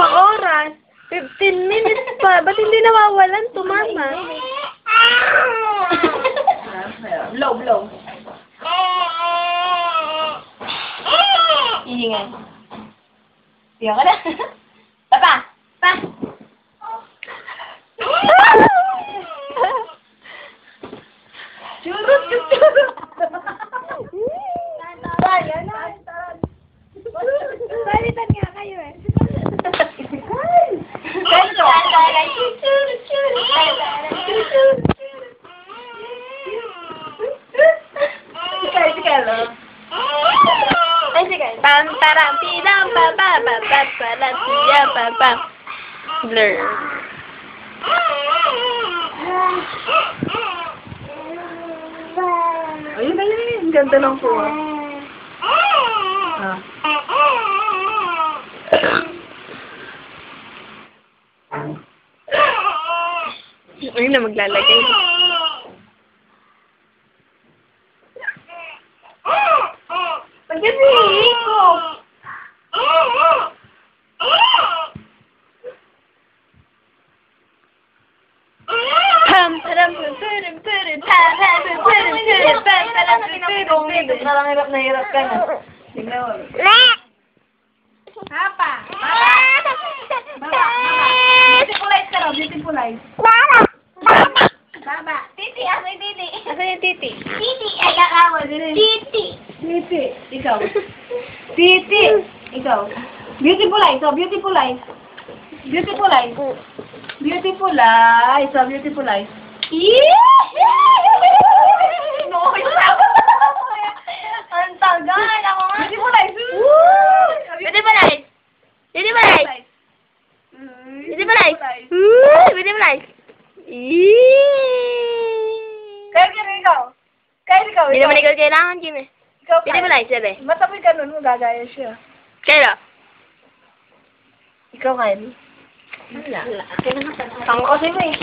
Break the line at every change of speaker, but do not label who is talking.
anong oras? 15 minutes pa. Ba't hindi nawawalan to, Mama?
Blow. Iingay. Iyan ka na. Pa! Churut.
Salitan nga kayo eh. Pam param pidam pa pa pa pa pa la tiya pa pa. Blur.
Ayun. Ang ganda ng po.
Ayun na maglalagay.
Pagkasihin ko.
Pam param pam param
Parang hirap na hirap ka na. Tingnan mo. Papa! Beautiful eyes ka raw, beautiful eyes. Baba. Titi, ano yung titi?
Asan yung titi?
Titi, ay kakawa. Titi. Titi. Ikaw. Titi. Ikaw. Beautiful eyes, oh, beautiful eyes. Beautiful eyes. Beautiful eyes, oh, beautiful eyes. No, ang tagal ako nga. Beautiful eyes.
Beautiful eyes. Beautiful eyes. Beautiful eyes. Beautiful eyes.
Kahit ikaw.
Hindi naman ikaw kailangan, Jimmy.
Ikaw,
Beautiful eyes, sabi.
matapoy ka nun, magagaya siya.
Kaya?
Ikaw, Kyle.
Wala.
Tangko kasi mo eh.